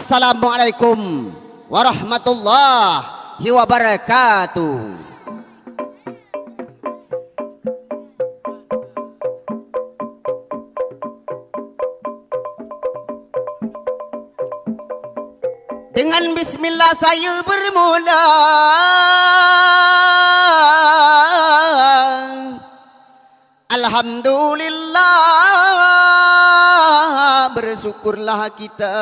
Assalamualaikum warahmatullahi wabarakatuh. Dengan bismillah saya bermula. Alhamdulillah, bersyukurlah kita.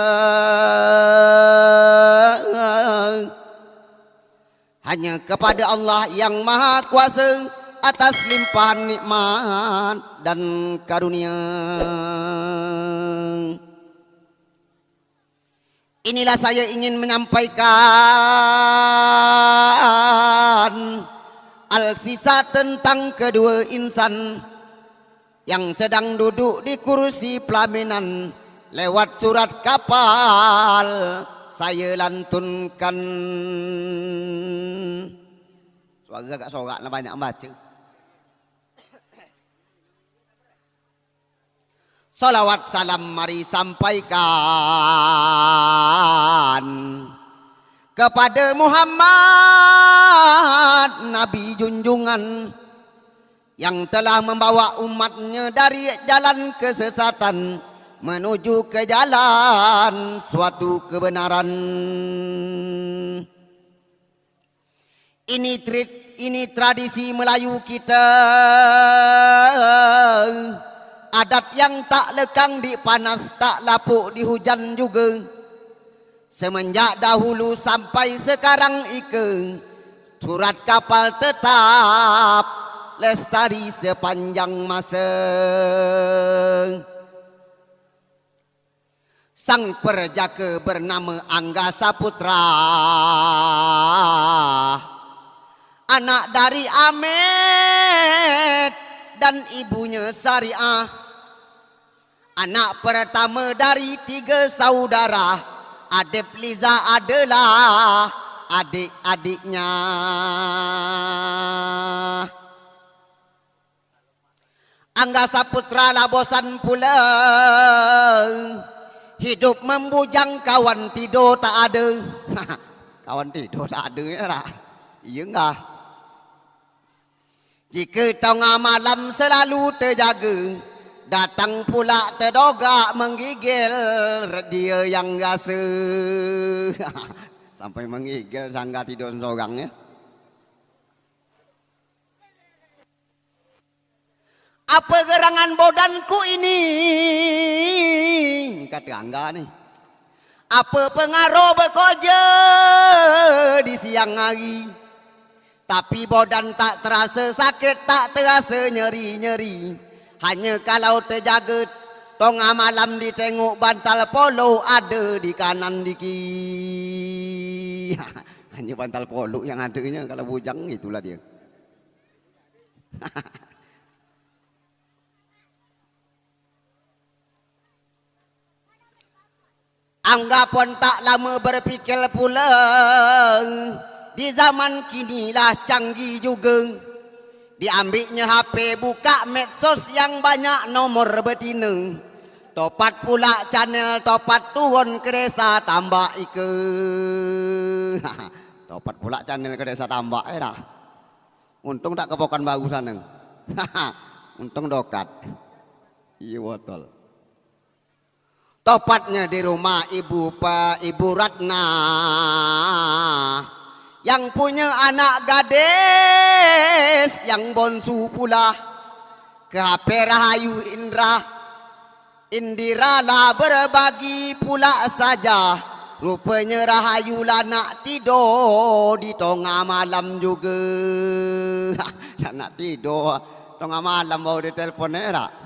Hanya kepada Allah yang Maha Kuasa atas limpahan nikmat dan karunia. Inilah saya ingin menyampaikan al-kisah tentang kedua insan yang sedang duduk di kursi pelaminan. Lewat surat kapal saya lantunkan. Suara agak sorak lah, banyak baca. Salawat salam mari sampaikan kepada Muhammad Nabi junjungan yang telah membawa umatnya dari jalan kesesatan menuju ke jalan suatu kebenaran. Ini tradisi Melayu kita, adat yang tak lekang di panas, tak lapuk di hujan juga. Semenjak dahulu sampai sekarang ika, surat kapal tetap lestari sepanjang masa. Sang perjaka bernama Angga Saputra, anak dari Ahmed dan ibunya Syariah. Anak pertama dari 3 saudara, Adib Liza adalah adik-adiknya. Angga Saputra lah bosan pula, hidup membujang, kawan tidur tak ada. Kawan tidur tak ada ya lah. Iya enggak? Jika tengah malam selalu terjaga, datang pula terdogak menggigil dia yang rasa. Sampai menggigil sangga tidur seorang ya. Apa gerangan bodanku ini? Kata Angga nih. Apa pengaruh bekerja di siang hari? Tapi bodan tak terasa sakit, tak terasa nyeri-nyeri. Hanya kalau terjaga tengah malam ditengok bantal polo ada di kanan dikit. Hanya bantal polo yang adanya, kalau bujang itulah dia. Angga pun tak lama berpikir pula, di zaman kini lah canggih juga. Diambilnya HP, buka medsos yang banyak nomor betina. Topat pula channel, topat turun ke desa tambak ike. Topat pula channel ke desa tambak dah. Untung tak kepokan bagus sana. Untung dokat. Iya botol. Topatnya di rumah Ibu Ratna yang punya anak gadis yang bonsu pula. Ke HP Rahayu Indira lah berbagi pula saja. Rupanya Rahayu lah nak tidur di tengah malam juga. Nak tidur tengah malam baru dia telefon tak?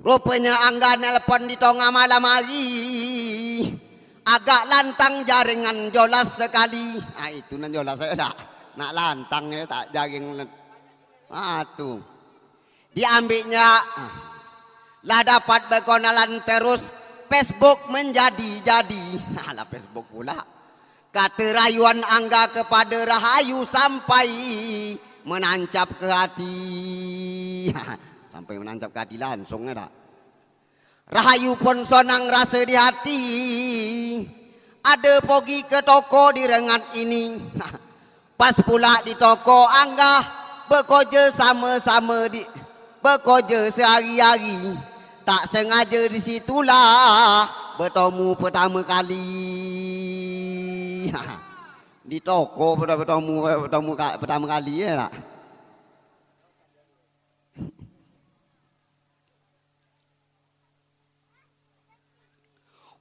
Rupanya Angga nelpon di tengah malam hari. Agak lantang jaringan jolas sekali. Ah itu nan jolas saya tak. Nak lantang ya tak jaring. Ah tu. Diambilnya lah dapat berkenalan terus. Facebook menjadi-jadi. Alah Facebook pula. Kata rayuan Angga kepada Rahayu sampai menancap ke hati. Sampai menancap ke hati langsung tak. Rahayu pun sonang rasa di hati, ada pergi ke toko di rengat ini. Pas pula di toko Angga bekerja sama-sama bekerja sehari-hari. Tak sengaja di situlah bertemu pertama kali. Di toko bertemu pertama kali ya tak?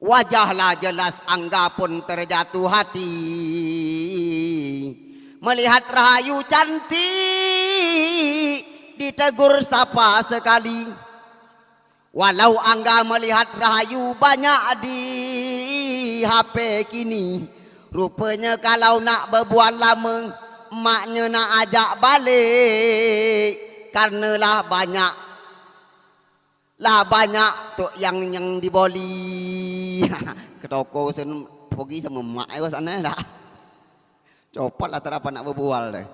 Wajahlah jelas Angga pun terjatuh hati melihat Rahayu cantik ditegur sapa sekali. Walau Angga melihat Rahayu banyak di HP kini, rupanya kalau nak berbual lama emaknya nak ajak balik, karenalah banyak tu yang diboli. Ke toko sen pergi sama mak aku sana dah. Copatlah tak dapat nak berbual deh.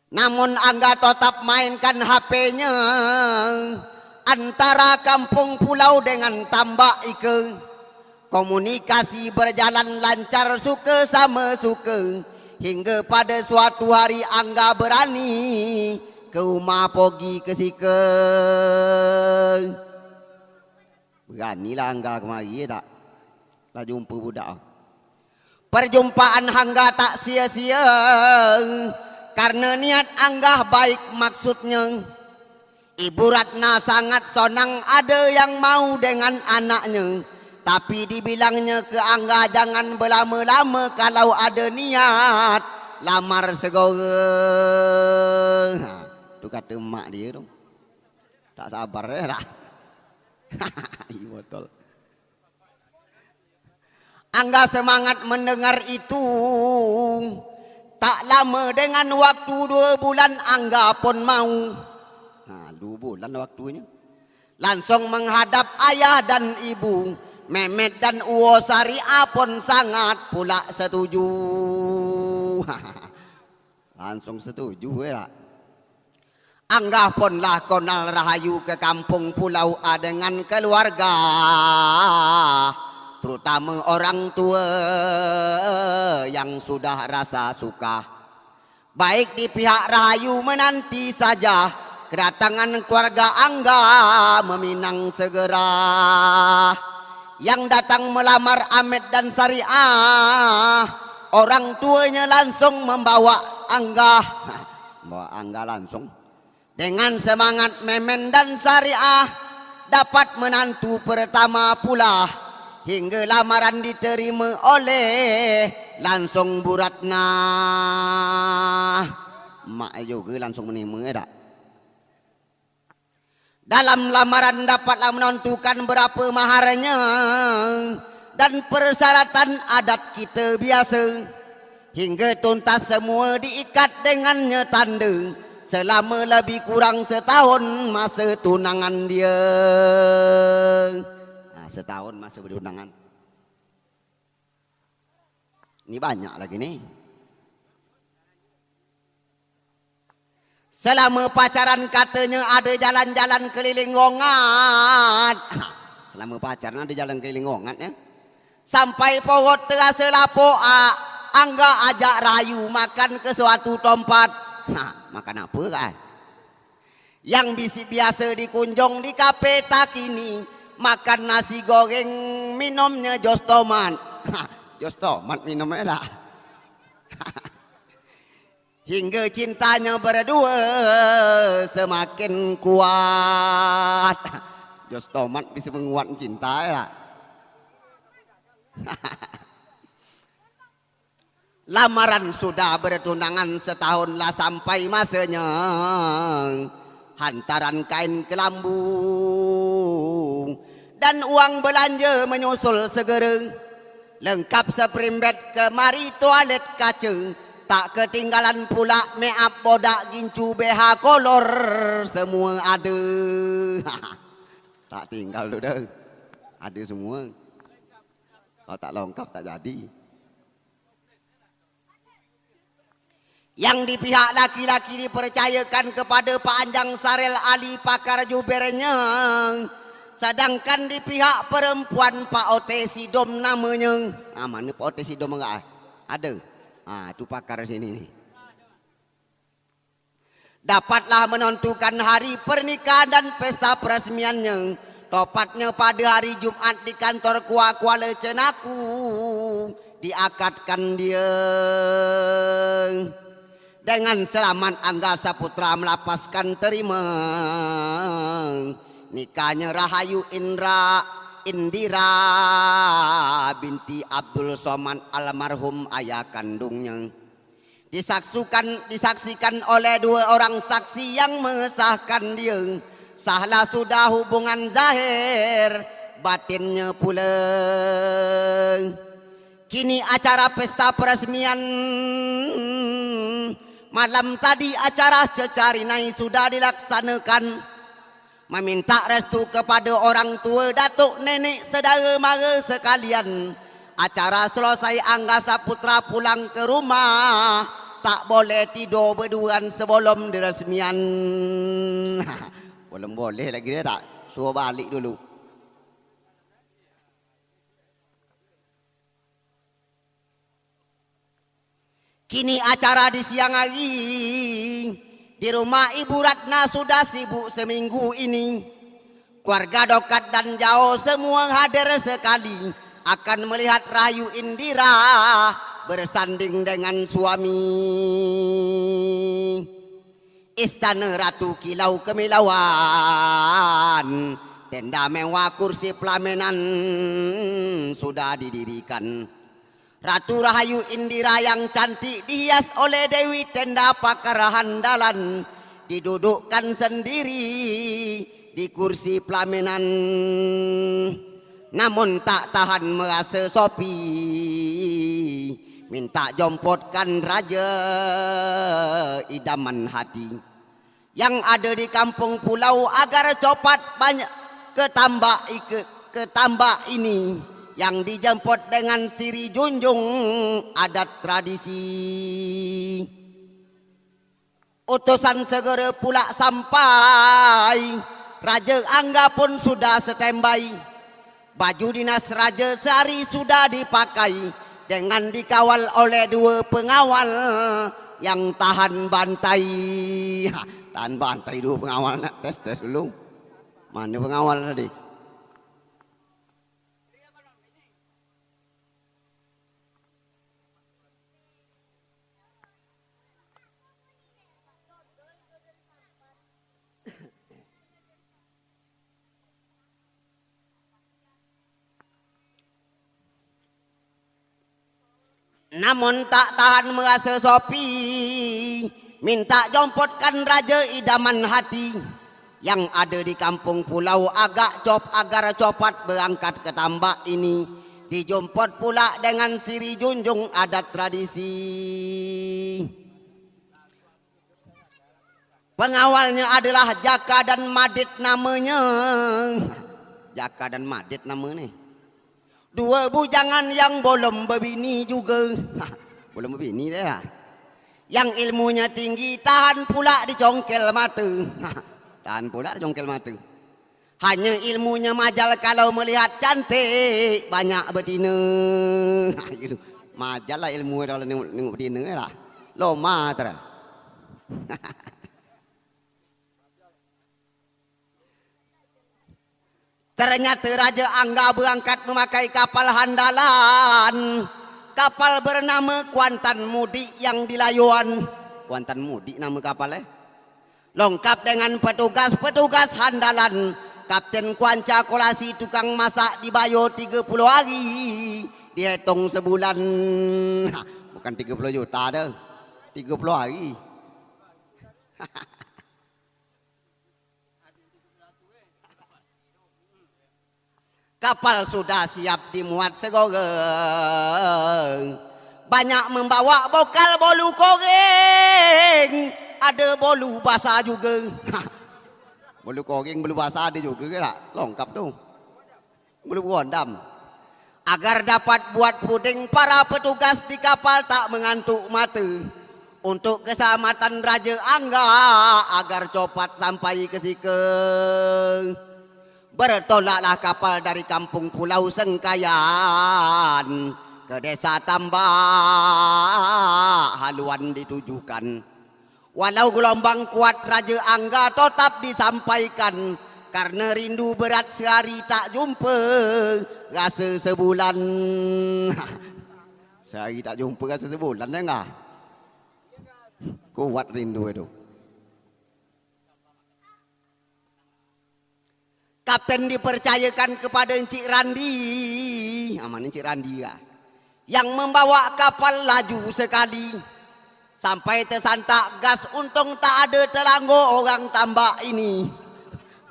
Namun Angga tetap mainkan HP-nya antara kampung pulau dengan tambak ike. Komunikasi berjalan lancar suka sama suka, hingga pada suatu hari Angga berani ke rumah pergi ke sika. Beranilah Angga kemari tak? Lah jumpa budak. Perjumpaan Angga tak sia-sia, karena niat Angga baik maksudnya. Ibu Ratna sangat sonang ada yang mau dengan anaknya, tapi dibilangnya ke Angga jangan berlama-lama kalau ada niat lamar segera. Tu kata mak dia tu. Tak sabar ya tak? Iya betul. Angga semangat mendengar itu. Tak lama dengan waktu 2 bulan Angga pun mau. Nah, 2 bulan waktunya. Langsung menghadap ayah dan ibu. Mehmet dan Uwo Saria pun sangat pula setuju. Langsung setuju ya. Angga pun lah konal Rahayu ke kampung pulau dengan keluarga, terutama orang tua yang sudah rasa suka. Baik di pihak Rahayu menanti saja kedatangan keluarga Angga meminang segera. Yang datang melamar Ahmed dan Sariah, orang tuanya langsung membawa Angga. Bawa Angga langsung. Dengan semangat Memen dan Sariah dapat menantu pertama pula, hingga lamaran diterima oleh langsung Bu Ratna. Mak juga langsung menerima ya tak? Dalam lamaran dapatlah menentukan berapa maharnya dan persyaratan adat kita biasa, hingga tuntas semua diikat dengannya tanda. Selama lebih kurang setahun masa tunangan dia. Nah, setahun masa bertunangan. Ini banyak lagi nih. Selama pacaran katanya ada jalan-jalan keliling Wongat. Selama pacaran ada jalan keliling Wongat ya. Sampai pohon terasa lapuk, Angga ajak Rahayu makan ke suatu tempat. Nah, makan apa kan? Yang biasa dikunjung di kafe tak kini, makan nasi goreng, minumnya jos tomat. Jos tomat minumnya lah. Hingga cintanya berdua semakin kuat. Jos tomat bisa menguat cinta ya. Lamaran sudah bertunangan setahunlah sampai masanya. Hantaran kain kelambu dan uang belanja menyusul segera. Lengkap seprimbet kemari toilet kaca. Tak ketinggalan pula make-up bodak gincu BH kolor. Semua ada. Tak tinggal tu dah. Ada semua. Kalau tak lengkap tak jadi. Yang di pihak laki-laki dipercayakan kepada Pak Anjang Sarel Ali pakar jubernya. Sedangkan di pihak perempuan Pak Ote Sidom namanya. Mana Pak Ote Sidom enggak? Ada. Itu pakar sini nih. Dapatlah menentukan hari pernikahan dan pesta peresmiannya. Tepatnya pada hari Jumat di kantor Kuala Cenaku. Diakadkan dia. Dengan selamat Angga Saputra melapaskan terima nikahnya Rahayu Indira binti Abdul Somad almarhum ayah kandungnya. Disaksikan oleh dua orang saksi yang mengesahkan dia. Sahlah sudah hubungan zahir, batinnya pula. Kini acara pesta peresmian malam tadi acara cecarinai sudah dilaksanakan. Meminta restu kepada orang tua, datuk, nenek, saudara mara sekalian. Acara selesai Angga Saputra pulang ke rumah. Tak boleh tidur berduaan sebelum diresmian. Belum boleh lagi dia tak. Suruh balik dulu. Kini acara di siang hari di rumah Ibu Ratna sudah sibuk seminggu ini. Keluarga dekat dan jauh semua hadir sekali akan melihat Rahayu Indira bersanding dengan suami. Istana Ratu Kilau Kemilauan, tenda mewah kursi pelaminan sudah didirikan. Ratu Rahayu Indira yang cantik dihias oleh Dewi tenda pakar handalan. Didudukkan sendiri di kursi pelaminan. Namun tak tahan merasa sopi. Minta jompotkan raja idaman hati. Yang ada di kampung pulau agar cepat banyak ketambah ini. Yang dijemput dengan siri junjung adat tradisi. Utusan segera pula sampai. Raja Angga pun sudah standby. Baju dinas raja sehari sudah dipakai. Dengan dikawal oleh dua pengawal yang tahan bantai. Tahan bantai dua pengawal. Tes dulu. Mana pengawal tadi? Namun tak tahan merasa sopi. Minta jompotkan raja idaman hati. Yang ada di kampung pulau agar cepat berangkat ke tambak ini. Dijompot pula dengan siri junjung adat tradisi. Pengawalnya adalah Jaka dan Madit namanya. Jaka dan Madit namanya. Dua bujangan yang belum berbini juga. Belum berbini dia. Yang ilmunya tinggi tahan pula dicongkel mata. Tahan pula dicongkel mata. Hanya ilmunya majal kalau melihat cantik banyak betina. Majal lah ilmu kalau nengok betina lah. Loma terah. Ternyata Raja Angga berangkat memakai kapal handalan. Kapal bernama Kuantan Mudik yang di layuan. Kuantan Mudik nama kapalnya. Lengkap dengan petugas-petugas handalan. Kapten Kuanca kolasi tukang masak dibayar 30 hari. Dihitung sebulan. Bukan 30 juta dah. 30 hari. Kapal sudah siap dimuat segoreng. Banyak membawa bokal bolu goreng. Ada bolu basah juga. Bolu goreng, bolu basah ada juga tak? Lengkap tu. Bolu gondam. Agar dapat buat puding, para petugas di kapal tak mengantuk mata. untuk keselamatan Raja Angga agar cepat sampai ke Sikeng. Bertolaklah kapal dari kampung Pulau Sengkayan ke desa Tambak haluan ditujukan. Walau gelombang kuat Raja Angga tetap disampaikan, karena rindu berat sehari tak jumpa, rasa sebulan. Sehari tak jumpa rasa sebulan ya enggak? Kuat rindu itu. Kapten dipercayakan kepada Encik Randi, aman Encik Randi ya, yang membawa kapal laju sekali sampai tersantak gas. Untung tak ada telanggo orang Tambak ini.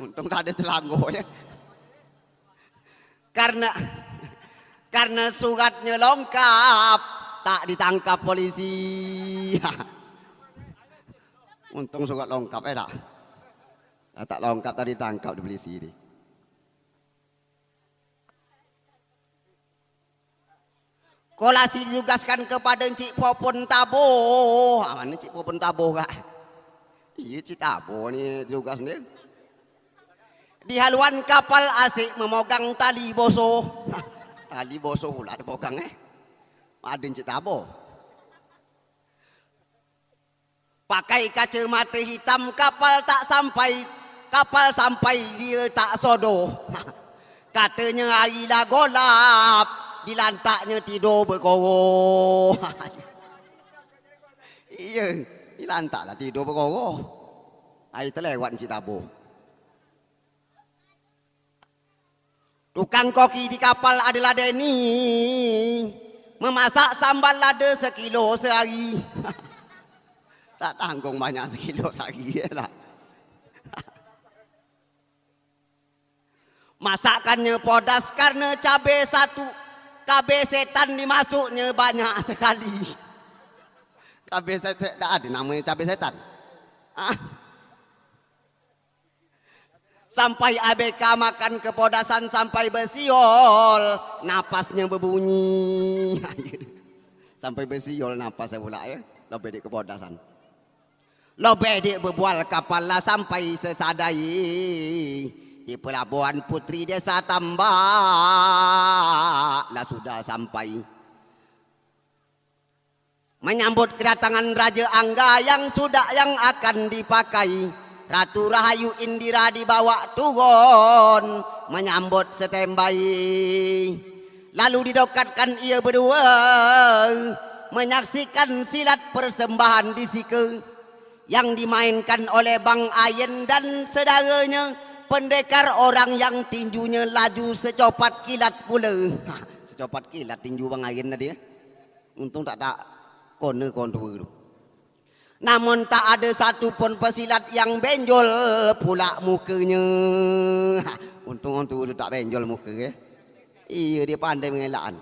Untung tak ada telanggo ya. Karena suratnya lengkap, tak ditangkap polisi. Untung surat lengkap tak. Tak lengkap tak ditangkap di polisi ini. Kolasi ditugaskan kepada Encik Popon Tabo. Mana Encik Popon Tabo kak? Iya Encik Tabo ni tugas dia. Di haluan kapal asik memegang tali boso. Tali boso pula dipegang Ada Encik Tabo. Pakai kacamata hitam kapal sampai dia tak sodo. Katanya airlah golap. Di lantaknya tidur berkoro. Iya, di lantaklah tidur berkoro. Air terlewat Encik Tabo. Tukang koki di kapal adalah Denny. Memasak sambal lada 1 kilo sehari. Tak tanggung banyak 1 kilo sehari lah. Masakannya podas karena cabai 1. Cabai setan dimasuknya banyak sekali. Cabai setan, tak ada namanya cabai setan. Sampai ABK makan kepodasan sampai bersiol, napasnya berbunyi. Sampai bersiol napasnya pula ya, lebih di kepodasan. Lebih di berbual kapal lah sampai sesadai. Di pelabuhan Putri Desa Tambak lah sudah sampai. Menyambut kedatangan Raja Angga yang akan dipakai. Ratu Rahayu Indira dibawa turun menyambut standby. Lalu didekatkan ia berdua menyaksikan silat persembahan di Sikeng yang dimainkan oleh Bang Ayen dan saudaranya. Pendekar orang yang tinjunya laju secepat kilat pula. Secepat kilat tinju Bang Ayen tadi ya. Untung tak kontur. Namun tak ada satu pun pesilat yang benjol pula mukanya. Untung itu tak benjol muka ya. Iya dia pandai mengelakkan.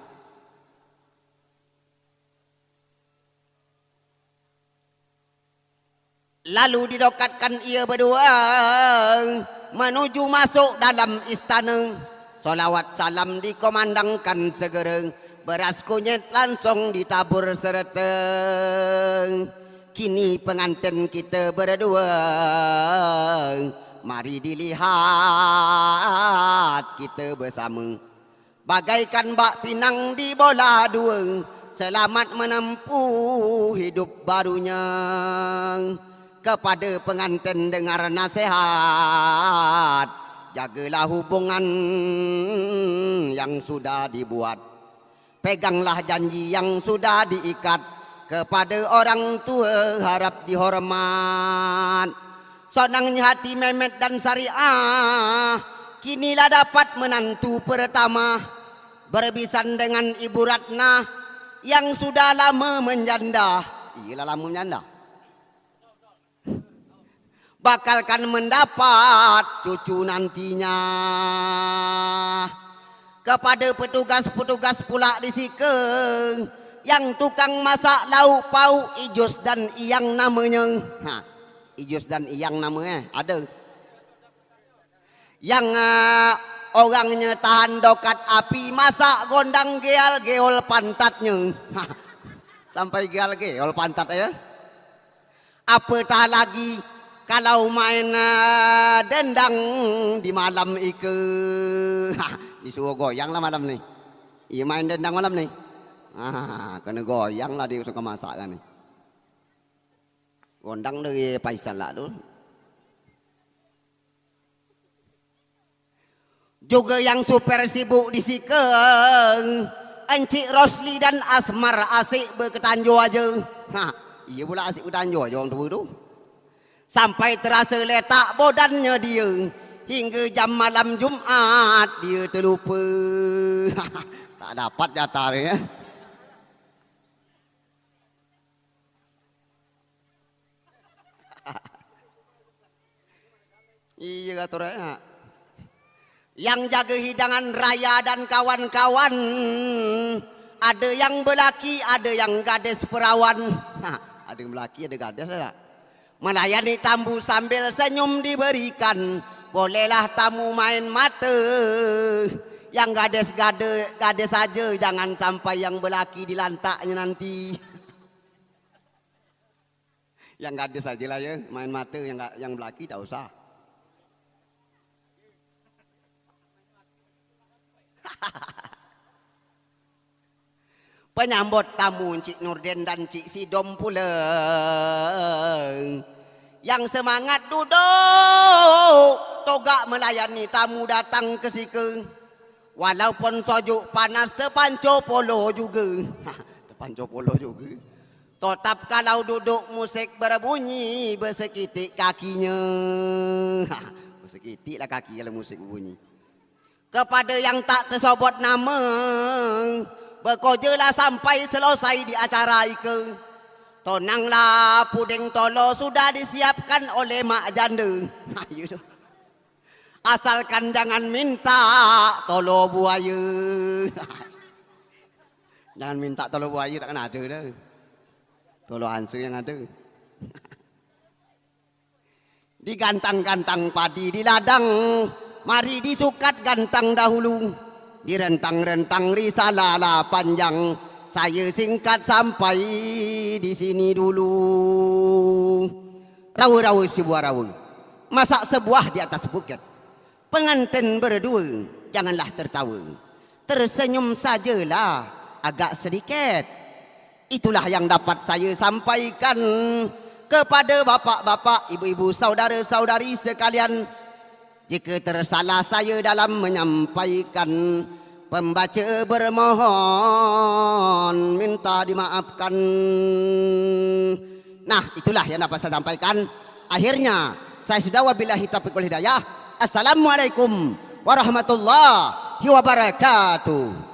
Lalu didekatkan ia berdua menuju masuk dalam istana. Solawat salam dikomandangkan segera. Beras kunyit langsung ditabur serta. Kini pengantin kita berdua. Mari dilihat kita bersama. Bagaikan bak pinang di bola dua. Selamat menempuh hidup barunya. Kepada pengantin dengar nasihat, jagalah hubungan yang sudah dibuat. Peganglah janji yang sudah diikat. Kepada orang tua harap dihormat. Senangnya hati Mehmet dan Sariah, kinilah dapat menantu pertama. Berbisan dengan Ibu Ratna yang sudah lama menjanda. Iyalah lama menjanda. Bakalkan mendapat cucu nantinya. Kepada petugas-petugas pula di Sikeng yang tukang masak lauk pauk Ijus dan Iyang namanya. Ijus dan Iyang namanya ada. Yang orangnya tahan dokat api masak gondang geol pantatnya. Sampai geol pantat ya. Apatah lagi kalau main dendang di malam ike. Disuruh goyang lah malam nih. Iya main dendang malam nih. Kena goyang lah dia suka masak kan nih. Gondang dari Paisan lah tu. Juga yang super sibuk di Sikeng, Encik Rosli dan Asmar asik berketanjo aja. Iya pula asik berketanjo aja orang tua tu. Sampai terasa letak bodannya dia. Hingga jam malam Jumat dia terlupa. Tak dapat jatah dia. Iya kata orang. Yang jaga hidangan raya dan kawan-kawan, ada yang belaki, ada yang gadis perawan. Ada yang belaki, ada gadis ada. Melayani tamu sambil senyum diberikan. Bolehlah tamu main mata. Yang gadis saja, jangan sampai yang belaki dilantaknya nanti. Yang gadis saja lah ya, main mata, yang belaki tak usah. Penyambut tamu Cik Nurdin dan Cik Sidom pula yang semangat duduk togak melayani tamu datang ke Sikeng. Walaupun sojuk panas terpanco polo juga. Terpanco polo juga. Tetap kalau duduk musik berbunyi bersekitik kakinya. Bersekitik lah kaki kalau musik berbunyi. Kepada yang tak tersobot nama, bekerjalah sampai selesai di acara itu. Tonanglah puding tolo sudah disiapkan oleh mak janda. Asalkan jangan minta tolo buaya. Jangan minta tolo buaya, takkan ada dah. Tolo hansu yang ada. Digantang-gantang padi di ladang, mari disukat gantang dahulu. Direntang-rentang risalah panjang, saya singkat sampai di sini dulu. Rawa-rawa sebuah rawa, masak sebuah di atas bukit. Pengantin berdua, janganlah tertawa. Tersenyum sajalah agak sedikit. Itulah yang dapat saya sampaikan kepada bapak-bapak, ibu-ibu, saudara-saudari sekalian. Jika tersalah saya dalam menyampaikan, pembaca bermohon minta dimaafkan. Nah, itulah yang dapat saya sampaikan. Akhirnya saya sudah wabillahi taufiq wal hidayah. Assalamualaikum warahmatullahi wabarakatuh.